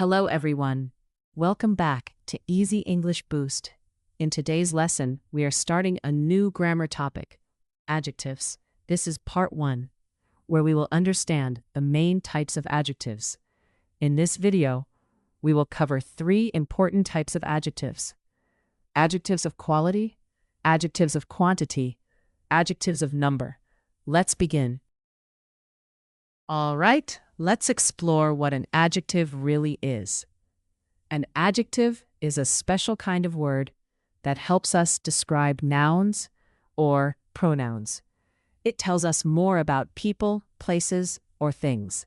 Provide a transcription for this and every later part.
Hello everyone. Welcome back to Easy English Boost. In today's lesson, we are starting a new grammar topic, adjectives. This is part 1, where we will understand the main types of adjectives. In this video, we will cover 3 important types of adjectives: adjectives of quality, adjectives of quantity, adjectives of number. Let's begin. All right, let's explore what an adjective really is. An adjective is a special kind of word that helps us describe nouns or pronouns. It tells us more about people, places, or things,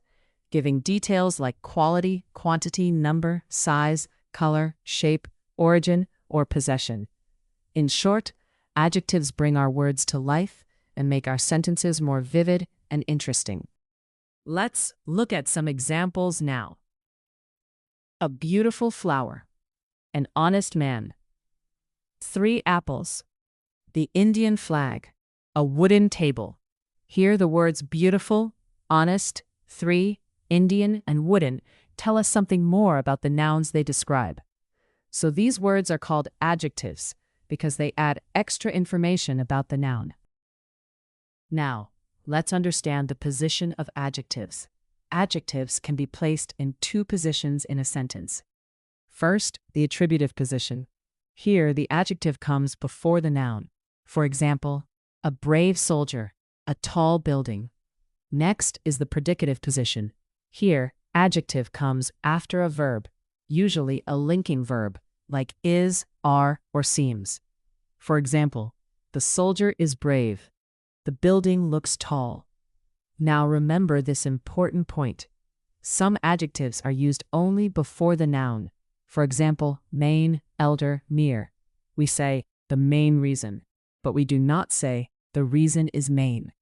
giving details like quality, quantity, number, size, color, shape, origin, or possession. In short, adjectives bring our words to life and make our sentences more vivid and interesting. Let's look at some examples now. A beautiful flower, an honest man, 3 apples, the Indian flag, a wooden table. Here the words beautiful, honest, 3, Indian, and wooden tell us something more about the nouns they describe. So these words are called adjectives because they add extra information about the noun. Now, let's understand the position of adjectives. Adjectives can be placed in 2 positions in a sentence. First, the attributive position. Here, the adjective comes before the noun. For example, a brave soldier, a tall building. Next is the predicative position. Here, adjective comes after a verb, usually a linking verb, like is, are, or seems. For example, the soldier is brave. The building looks tall. Now remember this important point. Some adjectives are used only before the noun. For example, main, elder, mere. We say the main reason, but we do not say the reason is main.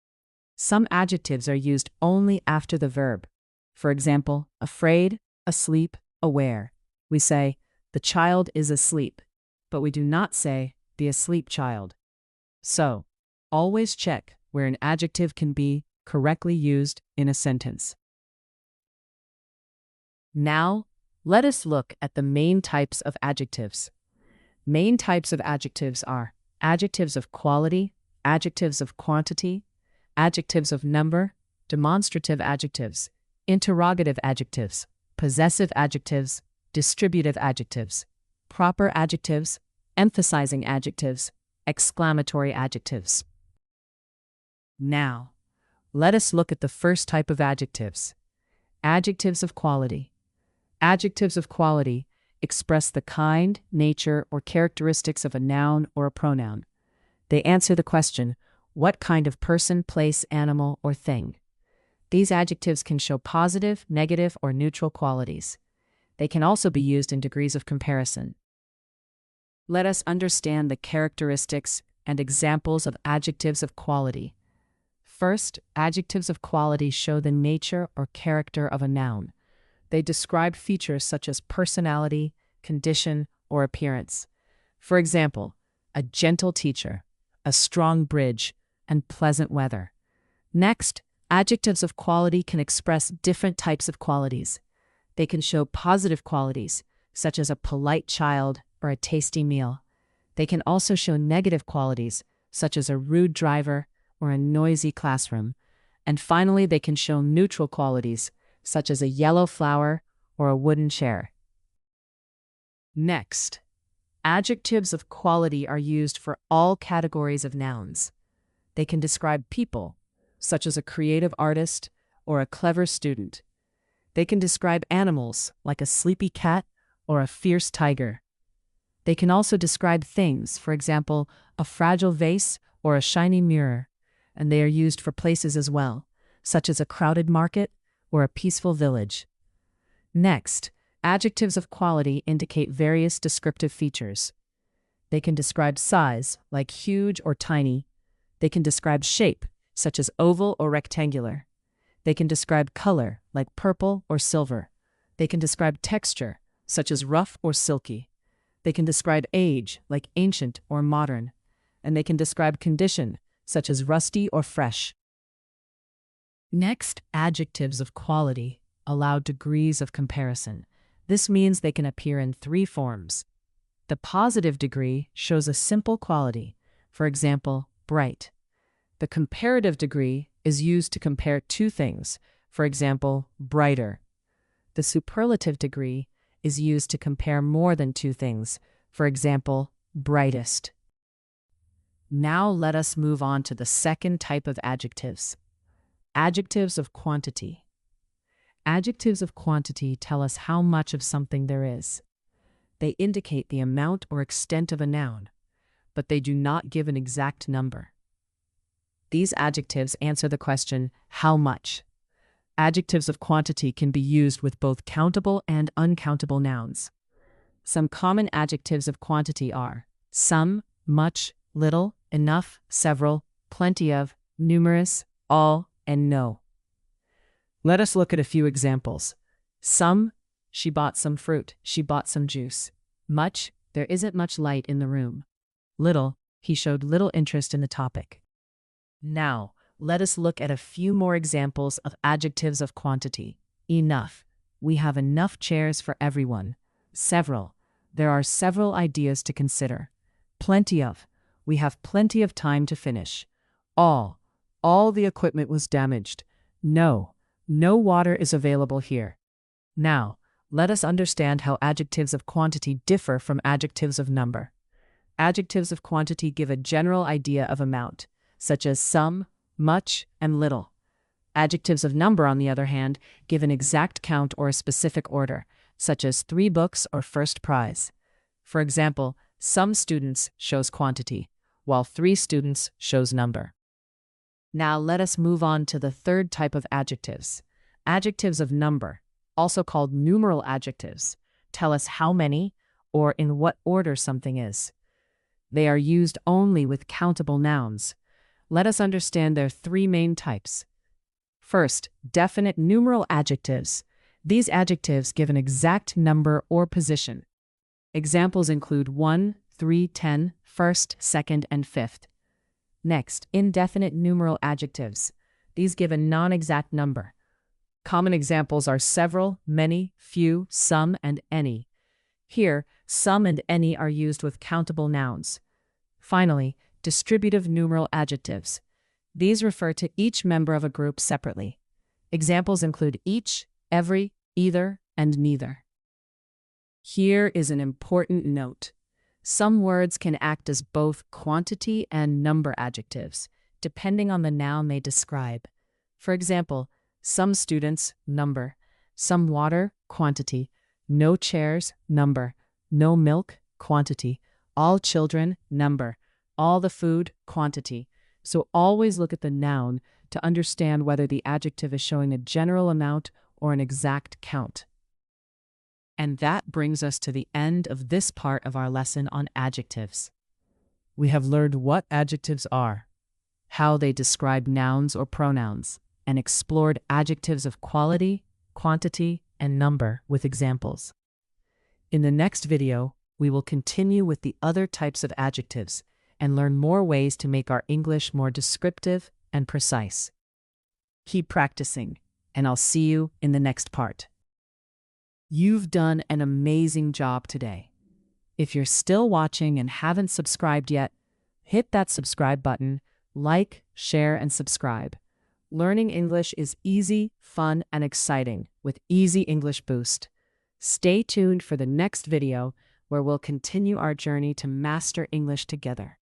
Some adjectives are used only after the verb. For example, afraid, asleep, aware. We say the child is asleep, but we do not say the asleep child. So, always check where an adjective can be correctly used in a sentence. Now, let us look at the main types of adjectives. Main types of adjectives are adjectives of quality, adjectives of quantity, adjectives of number, demonstrative adjectives, interrogative adjectives, possessive adjectives, distributive adjectives, proper adjectives, emphasizing adjectives, exclamatory adjectives. Now, let us look at the first type of adjectives, adjectives of quality. Adjectives of quality express the kind, nature, or characteristics of a noun or a pronoun. They answer the question, what kind of person, place, animal, or thing? These adjectives can show positive, negative, or neutral qualities. They can also be used in degrees of comparison. Let us understand the characteristics and examples of adjectives of quality. First, adjectives of quality show the nature or character of a noun. They describe features such as personality, condition, or appearance. For example, a gentle teacher, a strong bridge, and pleasant weather. Next, adjectives of quality can express different types of qualities. They can show positive qualities, such as a polite child or a tasty meal. They can also show negative qualities, such as a rude driver or a noisy classroom. And finally, they can show neutral qualities, such as a yellow flower or a wooden chair. Next, adjectives of quality are used for all categories of nouns. They can describe people, such as a creative artist or a clever student. They can describe animals, like a sleepy cat or a fierce tiger. They can also describe things, for example, a fragile vase or a shiny mirror. And they are used for places as well, such as a crowded market or a peaceful village. Next, adjectives of quality indicate various descriptive features. They can describe size, like huge or tiny. They can describe shape, such as oval or rectangular. They can describe color, like purple or silver. They can describe texture, such as rough or silky. They can describe age, like ancient or modern. And they can describe condition, such as rusty or fresh. Next, adjectives of quality allow degrees of comparison. This means they can appear in three forms. The positive degree shows a simple quality, for example, bright. The comparative degree is used to compare two things, for example, brighter. The superlative degree is used to compare more than two things, for example, brightest. Now let us move on to the second type of adjectives. Adjectives of quantity. Adjectives of quantity tell us how much of something there is. They indicate the amount or extent of a noun, but they do not give an exact number. These adjectives answer the question, how much? Adjectives of quantity can be used with both countable and uncountable nouns. Some common adjectives of quantity are some, much, little, enough, several, plenty of, numerous, all, and no. Let us look at a few examples. Some, she bought some fruit, she bought some juice. Much, there isn't much light in the room. Little, he showed little interest in the topic. Now, let us look at a few more examples of adjectives of quantity. Enough, we have enough chairs for everyone. Several, there are several ideas to consider. Plenty of, we have plenty of time to finish. All the equipment was damaged. No water is available here. Now, let us understand how adjectives of quantity differ from adjectives of number. Adjectives of quantity give a general idea of amount, such as some, much, and little. Adjectives of number, on the other hand, give an exact count or a specific order, such as 3 books or first prize. For example, some students shows quantity, while 3 students shows number. Now let us move on to the third type of adjectives. Adjectives of number, also called numeral adjectives, tell us how many or in what order something is. They are used only with countable nouns. Let us understand their 3 main types. First, definite numeral adjectives. These adjectives give an exact number or position. Examples include 1, 3, 10, first, second, and fifth. Next, indefinite numeral adjectives. These give a non-exact number. Common examples are several, many, few, some, and any. Here, some and any are used with countable nouns. Finally, distributive numeral adjectives. These refer to each member of a group separately. Examples include each, every, either, and neither. Here is an important note. Some words can act as both quantity and number adjectives, depending on the noun they describe. For example, some students, number; some water, quantity; no chairs, number; no milk, quantity; all children, number; all the food, quantity. So always look at the noun to understand whether the adjective is showing a general amount or an exact count. And that brings us to the end of this part of our lesson on adjectives. We have learned what adjectives are, how they describe nouns or pronouns, and explored adjectives of quality, quantity, and number with examples. In the next video, we will continue with the other types of adjectives and learn more ways to make our English more descriptive and precise. Keep practicing, and I'll see you in the next part. You've done an amazing job today. If you're still watching and haven't subscribed yet, hit that subscribe button, like, share, and subscribe. Learning English is easy, fun, and exciting with Easy English Boost. Stay tuned for the next video where we'll continue our journey to master English together.